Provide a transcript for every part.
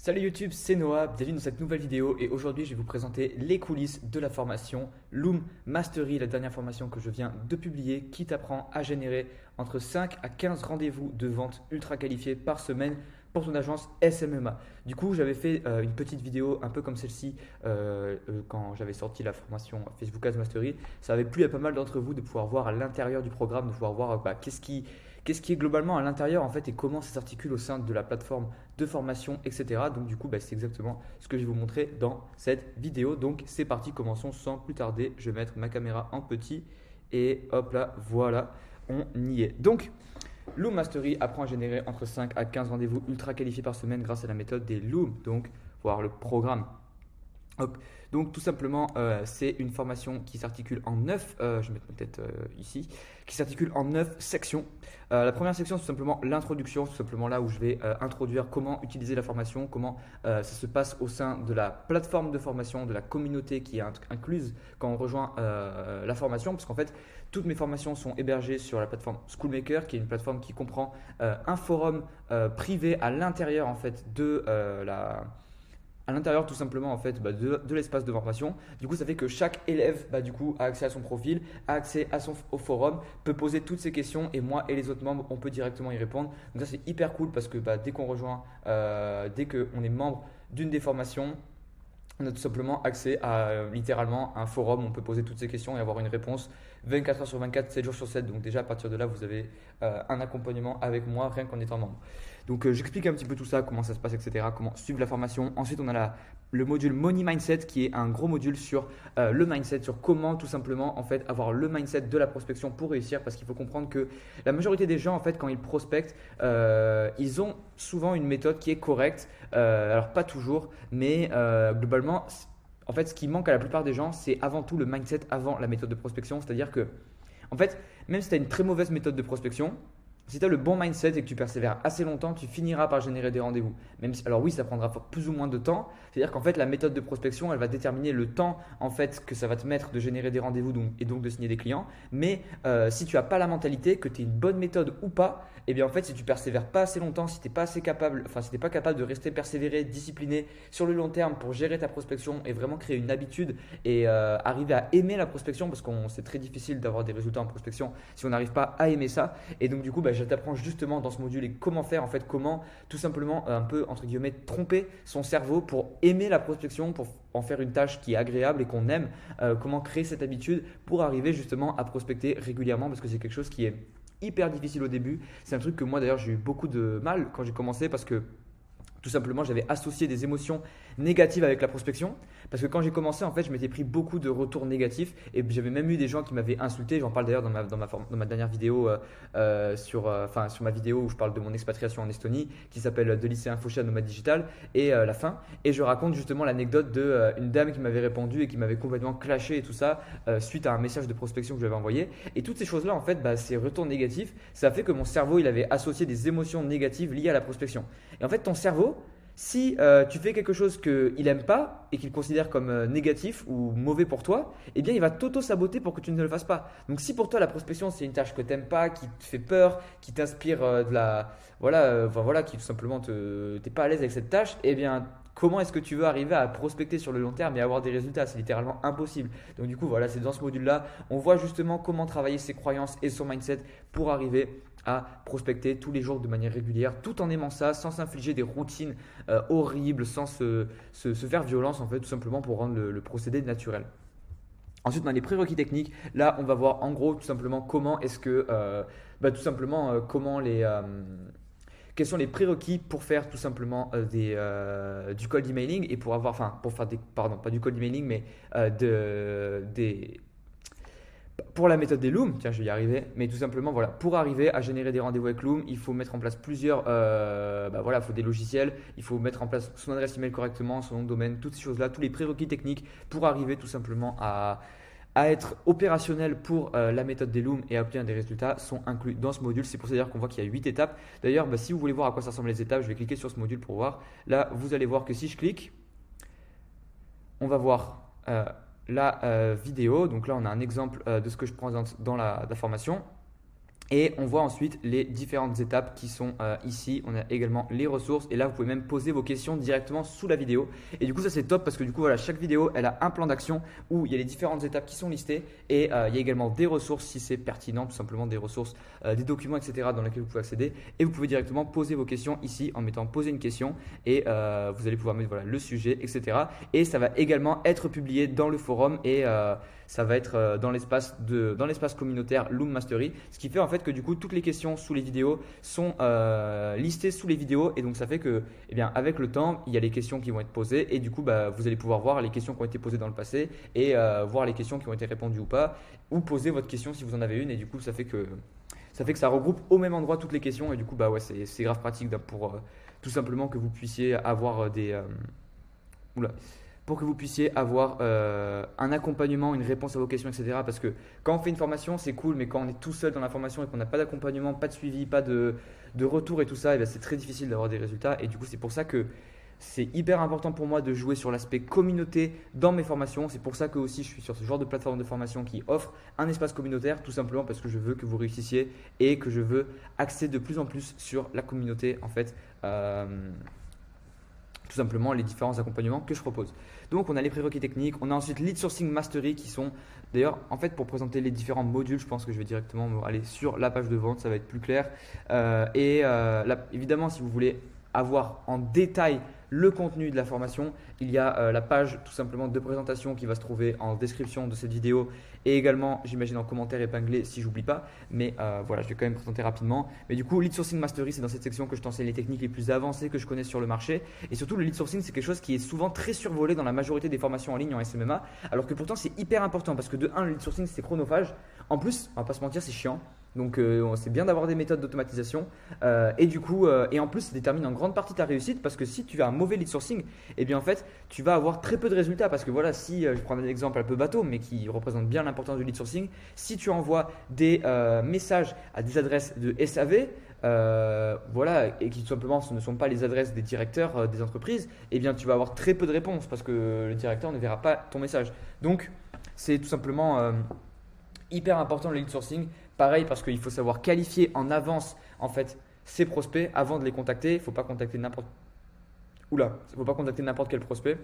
Salut YouTube, c'est Noah, bienvenue dans cette nouvelle vidéo et aujourd'hui je vais vous présenter les coulisses de la formation Loom Mastery, la dernière formation que je viens de publier qui t'apprend à générer entre 5 à 15 rendez-vous de vente ultra qualifiés par semaine pour ton agence SMMA. Du coup, j'avais fait une petite vidéo un peu comme celle-ci quand j'avais sorti la formation Facebook Ads Mastery. Ça avait plu à pas mal d'entre vous de pouvoir voir à l'intérieur du programme, de pouvoir voir qu'est-ce qui est globalement à l'intérieur en fait et comment ça s'articule au sein de la plateforme de formation, etc. Donc du coup, c'est exactement ce que je vais vous montrer dans cette vidéo. Donc c'est parti, commençons sans plus tarder. Je vais mettre ma caméra en petit et hop là, voilà, on y est. Donc, Loom Mastery apprend à générer entre 5 à 15 rendez-vous ultra qualifiés par semaine grâce à la méthode des Loom, donc voir le programme. Hop. Donc tout simplement, c'est une formation qui s'articule en 9, je vais mettre ma tête ici, qui s'articule en 9 sections. La première section, c'est tout simplement l'introduction, tout simplement là où je vais introduire comment utiliser la formation, comment ça se passe au sein de la plateforme de formation, de la communauté qui est incluse quand on rejoint la formation, parce qu'en fait, toutes mes formations sont hébergées sur la plateforme Schoolmaker, qui est une plateforme qui comprend un forum privé à l'intérieur en fait de à l'intérieur tout simplement en fait de l'espace de formation. Du coup, ça fait que chaque élève du coup a accès à son profil, a accès au forum, peut poser toutes ses questions et moi et les autres membres on peut directement y répondre. Donc ça c'est hyper cool parce que dès qu'on rejoint, dès qu'on est membre d'une des formations, on a tout simplement accès à littéralement un forum où on peut poser toutes ces questions et avoir une réponse 24 heures sur 24, 7 jours sur 7. Donc déjà à partir de là, vous avez un accompagnement avec moi rien qu'en étant membre. Donc j'explique un petit peu tout ça, comment ça se passe, etc. Comment suivre la formation. Ensuite, on a le module Money Mindset qui est un gros module sur le mindset, sur comment tout simplement en fait avoir le mindset de la prospection pour réussir. Parce qu'il faut comprendre que la majorité des gens en fait quand ils prospectent, ils ont souvent une méthode qui est correcte. Alors pas toujours, mais globalement, en fait, ce qui manque à la plupart des gens, c'est avant tout le mindset avant la méthode de prospection. C'est-à-dire que, en fait, même si tu as une très mauvaise méthode de prospection, si tu as le bon mindset et que tu persévères assez longtemps, tu finiras par générer des rendez-vous. Même si, alors oui, ça prendra plus ou moins de temps. C'est-à-dire qu'en fait, la méthode de prospection, elle va déterminer le temps en fait que ça va te mettre de générer des rendez-vous et donc de signer des clients. Mais si tu n'as pas la mentalité, que tu es une bonne méthode ou pas, eh bien en fait, si tu persévères pas assez longtemps, si tu n'es pas assez capable, enfin si tu n'es pas capable de rester persévéré, discipliné sur le long terme pour gérer ta prospection et vraiment créer une habitude et arriver à aimer la prospection, parce que c'est très difficile d'avoir des résultats en prospection si on n'arrive pas à aimer ça. Et donc du coup, je t'apprends justement dans ce module et comment faire en fait, comment tout simplement un peu entre guillemets tromper son cerveau pour aimer la prospection, pour en faire une tâche qui est agréable et qu'on aime, comment créer cette habitude pour arriver justement à prospecter régulièrement, parce que c'est quelque chose qui est hyper difficile au début. C'est un truc que moi d'ailleurs j'ai eu beaucoup de mal quand j'ai commencé parce que tout simplement, j'avais associé des émotions négatives avec la prospection. Parce que quand j'ai commencé, en fait, je m'étais pris beaucoup de retours négatifs. Et j'avais même eu des gens qui m'avaient insulté. J'en parle d'ailleurs dans ma dernière vidéo, sur ma vidéo où je parle de mon expatriation en Estonie, qui s'appelle De lycéen fauché à nomade digital. Et la fin. Et je raconte justement l'anecdote d'une dame qui m'avait répondu et qui m'avait complètement clashé et tout ça, suite à un message de prospection que je lui avais envoyé. Et toutes ces choses-là, en fait, ces retours négatifs, ça a fait que mon cerveau, il avait associé des émotions négatives liées à la prospection. Et en fait, ton cerveau, si tu fais quelque chose qu'il n'aime pas et qu'il considère comme négatif ou mauvais pour toi, eh bien il va t'auto-saboter pour que tu ne le fasses pas. Donc si pour toi la prospection c'est une tâche que tu n'aimes pas, qui te fait peur, qui t'inspire qui tout simplement t'es pas à l'aise avec cette tâche, eh bien comment est-ce que tu veux arriver à prospecter sur le long terme et avoir des résultats? C'est littéralement impossible. Donc du coup voilà, c'est dans ce module-là, on voit justement comment travailler ses croyances et son mindset pour arriver à prospecter tous les jours de manière régulière, tout en aimant ça, sans s'infliger des routines horribles, sans se faire violence en fait, tout simplement pour rendre le procédé naturel. Ensuite, on a les prérequis techniques. Là, on va voir en gros tout simplement comment est-ce que, quels sont les prérequis pour faire tout simplement du cold emailing et pour avoir, enfin, pour faire pardon, pas du cold emailing, mais pour la méthode des Loom, tiens, je vais y arriver, mais tout simplement, voilà, pour arriver à générer des rendez-vous avec Loom, il faut mettre en place plusieurs, il faut des logiciels, il faut mettre en place son adresse email correctement, son nom de domaine, toutes ces choses-là, tous les prérequis techniques pour arriver tout simplement à être opérationnel pour la méthode des Loom et à obtenir des résultats sont inclus dans ce module. C'est pour ça d'ailleurs qu'on voit qu'il y a 8 étapes. D'ailleurs, si vous voulez voir à quoi ça ressemble les étapes, je vais cliquer sur ce module pour voir. Là, vous allez voir que si je clique, on va voir la vidéo. Donc là, on a un exemple de ce que je présente dans la formation. Et on voit ensuite les différentes étapes qui sont ici. On a également les ressources et là vous pouvez même poser vos questions directement sous la vidéo. Et du coup ça c'est top parce que du coup voilà, chaque vidéo elle a un plan d'action où il y a les différentes étapes qui sont listées et il y a également des ressources si c'est pertinent, tout simplement des ressources, des documents etc. dans lesquels vous pouvez accéder. Et vous pouvez directement poser vos questions ici en mettant poser une question et vous allez pouvoir mettre voilà, le sujet etc. Et ça va également être publié dans le forum et ça va être dans l'espace communautaire Loom Mastery, ce qui fait en fait que du coup toutes les questions sous les vidéos sont listées sous les vidéos et donc ça fait que eh bien, avec le temps il y a les questions qui vont être posées et du coup bah, vous allez pouvoir voir les questions qui ont été posées dans le passé et voir les questions qui ont été répondues ou pas ou poser votre question si vous en avez une et du coup ça fait que ça regroupe au même endroit toutes les questions et du coup bah ouais c'est grave pratique pour tout simplement que vous puissiez avoir pour que vous puissiez avoir un accompagnement, une réponse à vos questions, etc. Parce que quand on fait une formation, c'est cool, mais quand on est tout seul dans la formation et qu'on n'a pas d'accompagnement, pas de suivi, pas de retour et tout ça, et bien c'est très difficile d'avoir des résultats. Et du coup, c'est pour ça que c'est hyper important pour moi de jouer sur l'aspect communauté dans mes formations. C'est pour ça que aussi je suis sur ce genre de plateforme de formation qui offre un espace communautaire, tout simplement parce que je veux que vous réussissiez et que je veux axer de plus en plus sur la communauté en fait. Tout simplement les différents accompagnements que je propose. Donc on a les prérequis techniques, on a ensuite Lead Sourcing Mastery qui sont d'ailleurs en fait pour présenter les différents modules, je pense que je vais directement aller sur la page de vente, ça va être plus clair. Là, évidemment si vous voulez avoir en détail le contenu de la formation, il y a la page tout simplement de présentation qui va se trouver en description de cette vidéo et également j'imagine en commentaire épinglé si j'oublie pas, mais voilà je vais quand même présenter rapidement. Mais du coup Lead Sourcing Mastery c'est dans cette section que je t'enseigne les techniques les plus avancées que je connais sur le marché et surtout le lead sourcing c'est quelque chose qui est souvent très survolé dans la majorité des formations en ligne en SMMA alors que pourtant c'est hyper important parce que de 1 le lead sourcing c'est chronophage, en plus on va pas se mentir c'est chiant. Donc c'est bien d'avoir des méthodes d'automatisation et du coup et en plus ça détermine en grande partie ta réussite parce que si tu as un mauvais lead sourcing et bien en fait tu vas avoir très peu de résultats parce que voilà si je prends un exemple un peu bateau mais qui représente bien l'importance du lead sourcing, si tu envoies des messages à des adresses de SAV voilà et qui tout simplement ce ne sont pas les adresses des directeurs des entreprises, et bien tu vas avoir très peu de réponses parce que le directeur ne verra pas ton message. Donc c'est tout simplement hyper important le lead sourcing. Pareil parce qu'il faut savoir qualifier en avance en fait ses prospects avant de les contacter. Il ne faut pas contacter n'importe quel prospect.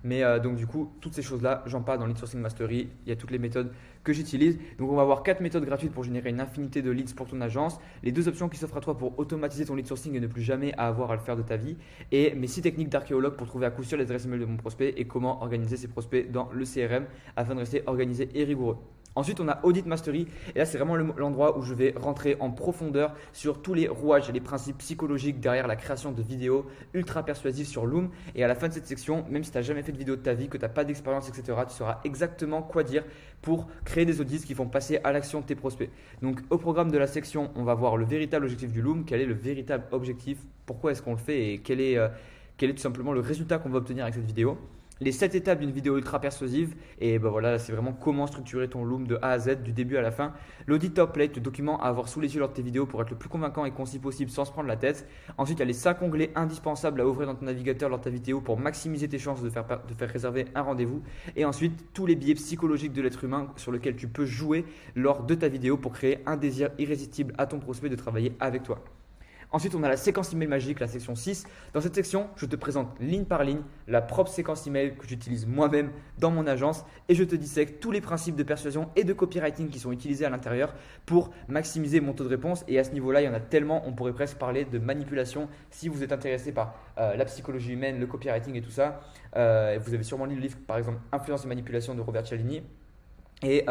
Mais donc du coup, toutes ces choses-là, j'en parle dans Lead Sourcing Mastery. Il y a toutes les méthodes que j'utilise. Donc on va avoir 4 méthodes gratuites pour générer une infinité de leads pour ton agence. Les 2 options qui s'offrent à toi pour automatiser ton lead sourcing et ne plus jamais avoir à le faire de ta vie. Et mes 6 techniques d'archéologue pour trouver à coup sûr les adresses email de mon prospect et comment organiser ses prospects dans le CRM afin de rester organisé et rigoureux. Ensuite, on a Audit Mastery et là, c'est vraiment l'endroit où je vais rentrer en profondeur sur tous les rouages et les principes psychologiques derrière la création de vidéos ultra persuasives sur Loom. Et à la fin de cette section, même si tu n'as jamais fait de vidéo de ta vie, que tu n'as pas d'expérience, etc., tu sauras exactement quoi dire pour créer des audits qui font passer à l'action tes prospects. Donc, au programme de la section, on va voir le véritable objectif du Loom, quel est le véritable objectif, pourquoi est-ce qu'on le fait et quel est tout simplement le résultat qu'on va obtenir avec cette vidéo. Les 7 étapes d'une vidéo ultra persuasive et ben voilà, c'est vraiment comment structurer ton Loom de A à Z, du début à la fin. L'audit template, le document à avoir sous les yeux lors de tes vidéos pour être le plus convaincant et concis possible sans se prendre la tête. Ensuite, il y a les 5 onglets indispensables à ouvrir dans ton navigateur lors de ta vidéo pour maximiser tes chances de faire réserver un rendez-vous. Et ensuite, tous les biais psychologiques de l'être humain sur lesquels tu peux jouer lors de ta vidéo pour créer un désir irrésistible à ton prospect de travailler avec toi. Ensuite, on a la séquence email magique, la section 6. Dans cette section, je te présente ligne par ligne la propre séquence email que j'utilise moi-même dans mon agence et je te dissèque tous les principes de persuasion et de copywriting qui sont utilisés à l'intérieur pour maximiser mon taux de réponse. Et à ce niveau-là, il y en a tellement, on pourrait presque parler de manipulation si vous êtes intéressé par la psychologie humaine, le copywriting et tout ça. Vous avez sûrement lu le livre, par exemple, Influence et manipulation de Robert Cialdini. Et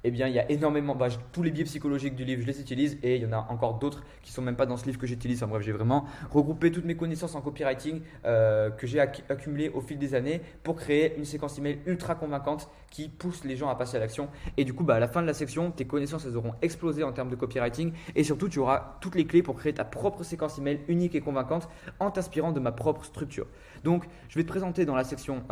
eh bien, il y a énormément, tous les biais psychologiques du livre, je les utilise et il y en a encore d'autres qui ne sont même pas dans ce livre que j'utilise. Enfin bref, j'ai vraiment regroupé toutes mes connaissances en copywriting que j'ai accumulées au fil des années pour créer une séquence email ultra convaincante qui pousse les gens à passer à l'action. Et du coup, à la fin de la section, tes connaissances elles auront explosé en termes de copywriting et surtout, tu auras toutes les clés pour créer ta propre séquence email unique et convaincante en t'inspirant de ma propre structure. Donc, je vais te présenter dans la section,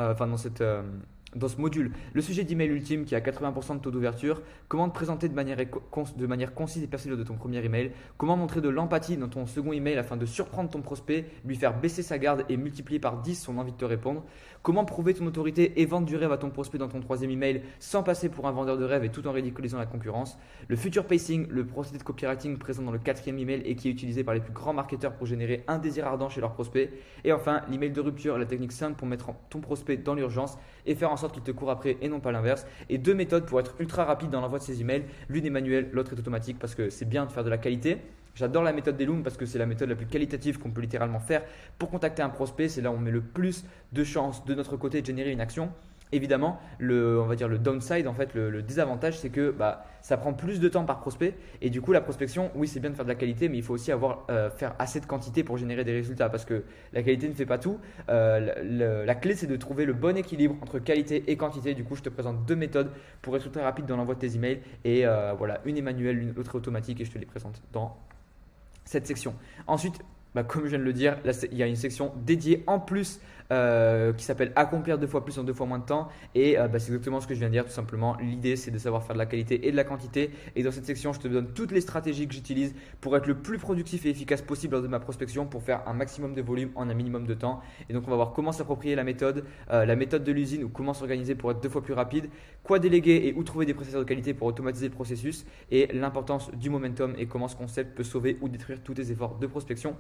dans ce module le sujet d'email ultime qui a 80% de taux d'ouverture, comment te présenter de manière concise et persuasive de ton premier email, comment montrer de l'empathie dans ton second email afin de surprendre ton prospect, lui faire baisser sa garde et multiplier par 10 son envie de te répondre, comment prouver ton autorité et vendre du rêve à ton prospect dans ton troisième email sans passer pour un vendeur de rêve et tout en ridiculisant la concurrence, le future pacing, le procédé de copywriting présent dans le quatrième email et qui est utilisé par les plus grands marketeurs pour générer un désir ardent chez leurs prospects, et enfin l'email de rupture, la technique simple pour mettre ton prospect dans l'urgence et faire en sorte qu'il te court après et non pas l'inverse, et deux méthodes pour être ultra rapide dans l'envoi de ces emails, l'une est manuelle, l'autre est automatique parce que c'est bien de faire de la qualité. J'adore la méthode des Loom parce que c'est la méthode la plus qualitative qu'on peut littéralement faire pour contacter un prospect. C'est là où on met le plus de chances de notre côté de générer une action. Évidemment, on va dire le downside, en fait, le désavantage, c'est que ça prend plus de temps par prospect. Et du coup, la prospection, oui, c'est bien de faire de la qualité, mais il faut aussi faire assez de quantité pour générer des résultats parce que la qualité ne fait pas tout. La clé, c'est de trouver le bon équilibre entre qualité et quantité. Du coup, je te présente deux méthodes pour être très rapide dans l'envoi de tes emails. Et voilà, une est manuelle, l'autre est automatique et je te les présente dans cette section. Ensuite, comme je viens de le dire, là, il y a une section dédiée en plus qui s'appelle accomplir 2 fois plus en 2 fois moins de temps, et c'est exactement ce que je viens de dire. Tout simplement, l'idée c'est de savoir faire de la qualité et de la quantité, et dans cette section je te donne toutes les stratégies que j'utilise pour être le plus productif et efficace possible lors de ma prospection pour faire un maximum de volume en un minimum de temps. Et donc on va voir comment s'approprier la méthode de l'usine, ou comment s'organiser pour être 2 fois plus rapide, quoi déléguer et où trouver des prestataires de qualité pour automatiser le processus, et l'importance du momentum et comment ce concept peut sauver ou détruire tous tes efforts de prospection.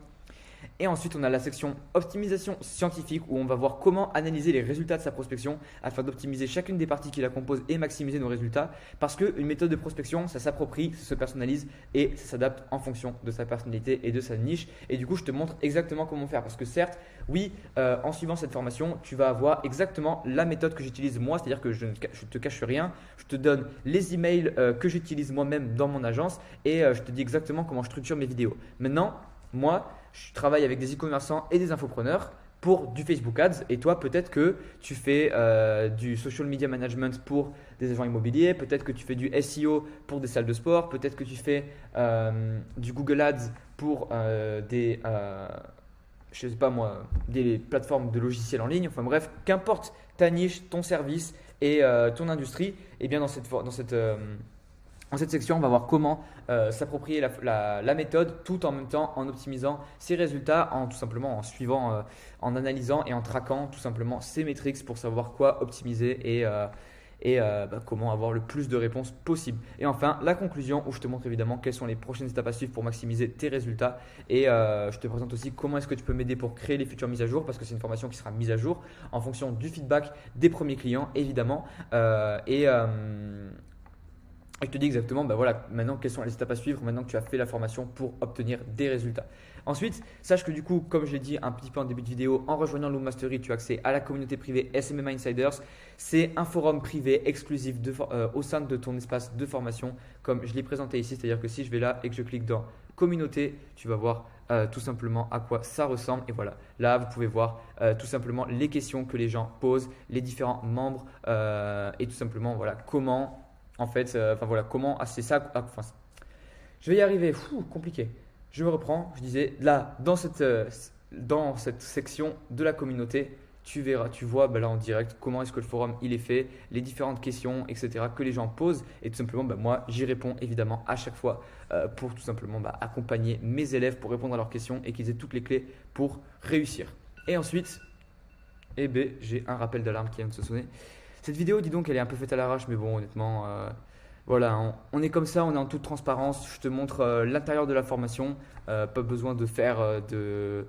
Et ensuite, on a la section optimisation scientifique où on va voir comment analyser les résultats de sa prospection afin d'optimiser chacune des parties qui la composent et maximiser nos résultats. Parce qu'une méthode de prospection, ça s'approprie, ça se personnalise et ça s'adapte en fonction de sa personnalité et de sa niche. Et du coup, je te montre exactement comment faire. Parce que certes, oui, en suivant cette formation, tu vas avoir exactement la méthode que j'utilise moi. C'est-à-dire que je ne te cache rien. Je te donne les emails que j'utilise moi-même dans mon agence et je te dis exactement comment je structure mes vidéos. Maintenant, moi, je travaille avec des e-commerçants et des infopreneurs pour du Facebook Ads, et toi peut-être que tu fais du social media management pour des agents immobiliers, peut-être que tu fais du SEO pour des salles de sport, peut-être que tu fais du Google Ads pour je sais pas moi, des plateformes de logiciels en ligne. Enfin bref, qu'importe ta niche, ton service et ton industrie, et bien dans cette section, on va voir comment s'approprier la méthode tout en même temps en optimisant ses résultats, tout simplement en suivant, en analysant et en traquant tout simplement ses métriques pour savoir quoi optimiser et comment avoir le plus de réponses possible. Et enfin, la conclusion où je te montre évidemment quelles sont les prochaines étapes à suivre pour maximiser tes résultats, et je te présente aussi comment est-ce que tu peux m'aider pour créer les futures mises à jour, parce que c'est une formation qui sera mise à jour en fonction du feedback des premiers clients évidemment. Et je te dis exactement, maintenant quelles sont les étapes à suivre maintenant que tu as fait la formation pour obtenir des résultats. Ensuite, sache que du coup, comme je l'ai dit un petit peu en début de vidéo, en rejoignant Loom Mastery, tu as accès à la communauté privée SMMA Insiders. C'est un forum privé exclusif au sein de ton espace de formation, comme je l'ai présenté ici. C'est-à-dire que si je vais là et que je clique dans communauté, tu vas voir tout simplement à quoi ça ressemble. Et voilà, là vous pouvez voir tout simplement les questions que les gens posent, les différents membres et tout simplement comment… comment c'est ça. Je vais y arriver. Compliqué. Je me reprends. Je disais là, dans cette section de la communauté, tu vois là en direct comment est-ce que le forum il est fait, les différentes questions, etc. que les gens posent. Et tout simplement, moi, j'y réponds évidemment à chaque fois pour tout simplement accompagner mes élèves pour répondre à leurs questions et qu'ils aient toutes les clés pour réussir. Et ensuite, j'ai un rappel d'alarme qui vient de se sonner. Cette vidéo, dis donc, elle est un peu faite à l'arrache, mais bon, honnêtement, on est comme ça, on est en toute transparence. Je te montre l'intérieur de la formation, pas besoin de faire, de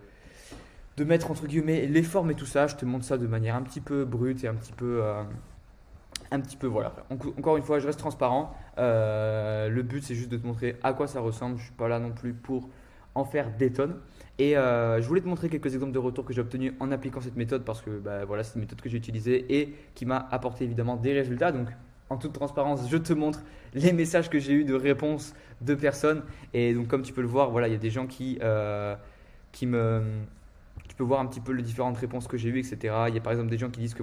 mettre entre guillemets les formes et tout ça. Je te montre ça de manière un petit peu brute et un petit peu, voilà. Encore une fois, je reste transparent. Le but, c'est juste de te montrer à quoi ça ressemble. Je ne suis pas là non plus pour en faire des tonnes. Et je voulais te montrer quelques exemples de retours que j'ai obtenus en appliquant cette méthode parce que c'est une méthode que j'ai utilisée et qui m'a apporté évidemment des résultats. Donc en toute transparence, je te montre les messages que j'ai eu de réponses de personnes. Et donc comme tu peux le voir, il y a des gens tu peux voir un petit peu les différentes réponses que j'ai eues, etc. Il y a par exemple des gens qui disent que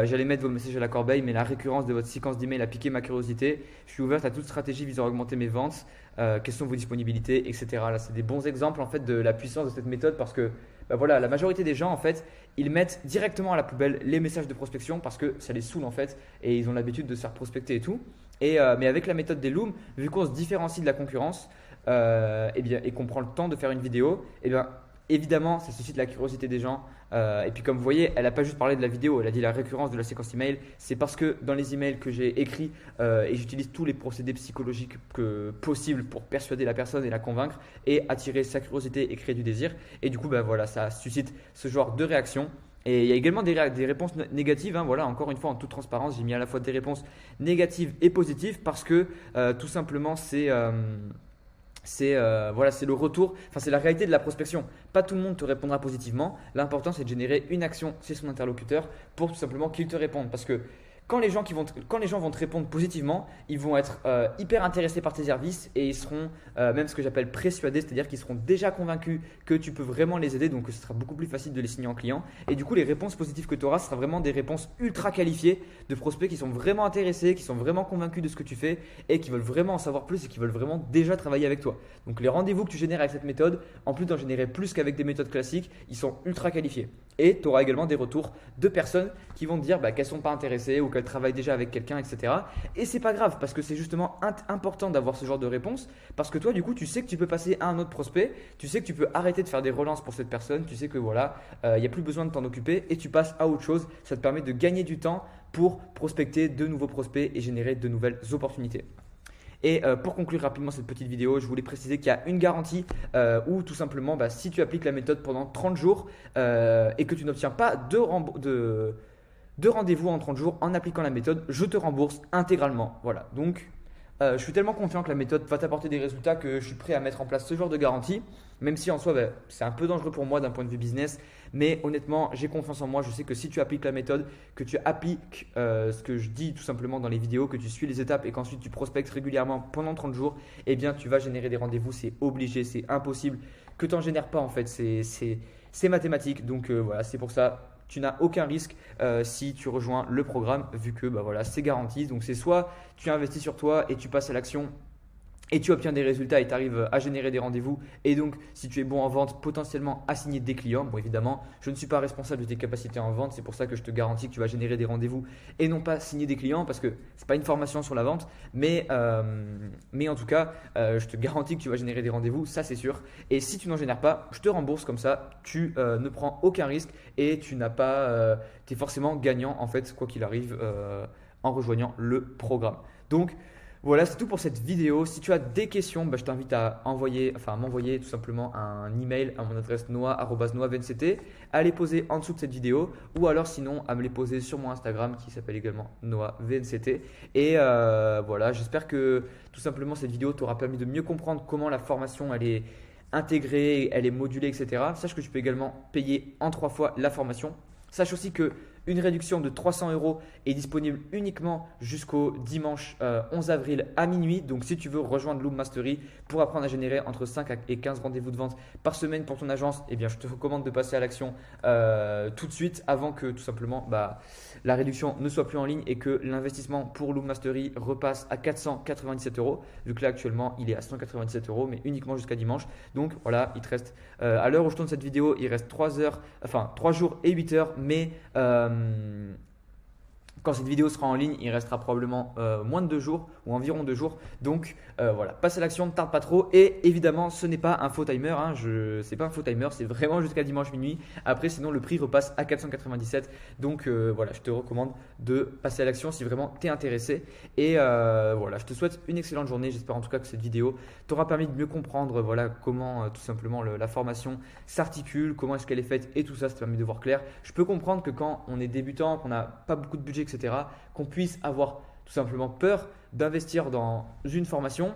j'allais mettre vos messages à la corbeille, mais la récurrence de votre séquence d'email a piqué ma curiosité. Je suis ouverte à toute stratégie visant à augmenter mes ventes. Quelles sont vos disponibilités, etc. Là, c'est des bons exemples en fait de la puissance de cette méthode parce que bah voilà, la majorité des gens en fait, ils mettent directement à la poubelle les messages de prospection parce que ça les saoule en fait et ils ont l'habitude de se faire prospecter et tout. Mais avec la méthode des looms, vu qu'on se différencie de la concurrence et qu'on prend le temps de faire une vidéo, et bien évidemment ça suscite la curiosité des gens. Et puis comme vous voyez, elle n'a pas juste parlé de la vidéo, elle a dit la récurrence de la séquence email. C'est parce que dans les emails que j'ai écrits et j'utilise tous les procédés psychologiques possibles pour persuader la personne et la convaincre et attirer sa curiosité et créer du désir. Et du coup, bah, voilà, ça suscite ce genre de réaction. Et il y a également des réponses négatives. Hein, voilà, encore une fois, en toute transparence, j'ai mis à la fois des réponses négatives et positives parce que tout simplement, voilà, c'est le retour, enfin c'est la réalité de la prospection. Pas tout le monde te répondra positivement. L'important c'est de générer une action chez son interlocuteur pour tout simplement qu'il te réponde. Parce que quand les gens vont te répondre positivement, ils vont être hyper intéressés par tes services et ils seront même ce que j'appelle persuadés, c'est-à-dire qu'ils seront déjà convaincus que tu peux vraiment les aider, donc ce sera beaucoup plus facile de les signer en client. Et du coup, les réponses positives que tu auras, ce sera vraiment des réponses ultra qualifiées de prospects qui sont vraiment intéressés, qui sont vraiment convaincus de ce que tu fais et qui veulent vraiment en savoir plus et qui veulent vraiment déjà travailler avec toi. Donc les rendez-vous que tu génères avec cette méthode, en plus d'en générer plus qu'avec des méthodes classiques, ils sont ultra qualifiés. Et tu auras également des retours de personnes qui vont te dire qu'elles ne sont pas intéressées ou qu'elles travaillent déjà avec quelqu'un, etc. Et c'est pas grave parce que c'est justement important d'avoir ce genre de réponse parce que toi, du coup, tu sais que tu peux passer à un autre prospect, tu sais que tu peux arrêter de faire des relances pour cette personne, tu sais que voilà, il n'y a plus besoin de t'en occuper et tu passes à autre chose. Ça te permet de gagner du temps pour prospecter de nouveaux prospects et générer de nouvelles opportunités. Et pour conclure rapidement cette petite vidéo, je voulais préciser qu'il y a une garantie où tout simplement, si tu appliques la méthode pendant 30 jours et que tu n'obtiens pas de rendez-vous en 30 jours en appliquant la méthode, je te rembourse intégralement. Voilà, donc je suis tellement confiant que la méthode va t'apporter des résultats que je suis prêt à mettre en place ce genre de garantie, même si en soi c'est un peu dangereux pour moi d'un point de vue business. Mais honnêtement, j'ai confiance en moi. Je sais que si tu appliques la méthode, que tu appliques ce que je dis tout simplement dans les vidéos, que tu suis les étapes et qu'ensuite tu prospectes régulièrement pendant 30 jours, eh bien tu vas générer des rendez-vous. C'est obligé, c'est impossible que tu n'en génères pas en fait. C'est mathématique. Donc voilà, c'est pour ça. Tu n'as aucun risque si tu rejoins le programme vu que voilà, c'est garanti. Donc c'est soit tu investis sur toi et tu passes à l'action et tu obtiens des résultats et tu arrives à générer des rendez-vous. Et donc, si tu es bon en vente, potentiellement à signer des clients. Bon, évidemment, je ne suis pas responsable de tes capacités en vente. C'est pour ça que je te garantis que tu vas générer des rendez-vous et non pas signer des clients parce que ce n'est pas une formation sur la vente. Mais en tout cas, je te garantis que tu vas générer des rendez-vous, ça c'est sûr. Et si tu n'en génères pas, je te rembourse comme ça. Tu ne prends aucun risque et tu n'as pas, tu es forcément gagnant en fait, quoi qu'il arrive, en rejoignant le programme. Donc, voilà, c'est tout pour cette vidéo. Si tu as des questions, je t'invite à m'envoyer tout simplement un email à mon adresse noah@noahvnct, à les poser en dessous de cette vidéo ou alors sinon à me les poser sur mon Instagram qui s'appelle également noahvnct. Et voilà, j'espère que tout simplement cette vidéo t'aura permis de mieux comprendre comment la formation elle est intégrée, elle est modulée, etc. Sache que tu peux également payer en 3 fois la formation. Sache aussi que une réduction de 300 € est disponible uniquement jusqu'au dimanche 11 avril à minuit. Donc si tu veux rejoindre Loom Mastery pour apprendre à générer entre 5 et 15 rendez-vous de vente par semaine pour ton agence, eh bien, je te recommande de passer à l'action tout de suite avant que tout simplement la réduction ne soit plus en ligne et que l'investissement pour Loom Mastery repasse à 497 €. Vu que là actuellement il est à 197 € mais uniquement jusqu'à dimanche. Donc voilà, il te reste à l'heure où je tourne cette vidéo, il reste 3 jours et 8 heures. Mais quand cette vidéo sera en ligne, il restera probablement moins de 2 jours ou environ 2 jours. Donc voilà, passe à l'action, ne tarde pas trop. Et évidemment, ce n'est pas un faux timer. Hein, c'est pas un faux timer, c'est vraiment jusqu'à dimanche minuit. Après, sinon, le prix repasse à 497. Donc voilà, je te recommande de passer à l'action si vraiment tu es intéressé. Et voilà, je te souhaite une excellente journée. J'espère en tout cas que cette vidéo t'aura permis de mieux comprendre comment tout simplement la formation s'articule, comment est-ce qu'elle est faite et tout ça. Ça t'a permis de voir clair. Je peux comprendre que quand on est débutant, qu'on n'a pas beaucoup de budget, etc., qu'on puisse avoir tout simplement peur d'investir dans une formation,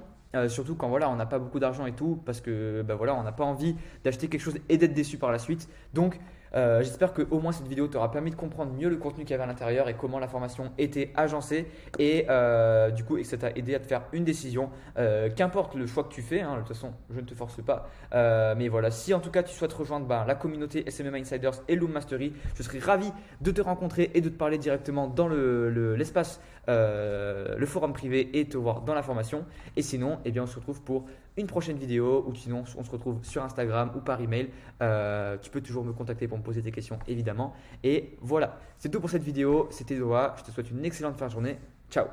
surtout quand on n'a pas beaucoup d'argent et tout, parce que on n'a pas envie d'acheter quelque chose et d'être déçu par la suite. Donc J'espère qu'au moins cette vidéo t'aura permis de comprendre mieux le contenu qu'il y avait à l'intérieur et comment la formation était agencée et du coup et que ça t'a aidé à te faire une décision. Qu'importe le choix que tu fais, hein, de toute façon je ne te force pas. Mais voilà, si en tout cas tu souhaites rejoindre la communauté SMM Insiders et Loom Mastery, je serai ravi de te rencontrer et de te parler directement dans l'espace, le forum privé et te voir dans la formation. Et sinon, eh bien, on se retrouve pour une prochaine vidéo ou sinon on se retrouve sur Instagram ou par email. Tu peux toujours me contacter pour me poser tes questions évidemment. Et voilà, c'est tout pour cette vidéo. C'était Doha. Je te souhaite une excellente fin de journée. Ciao.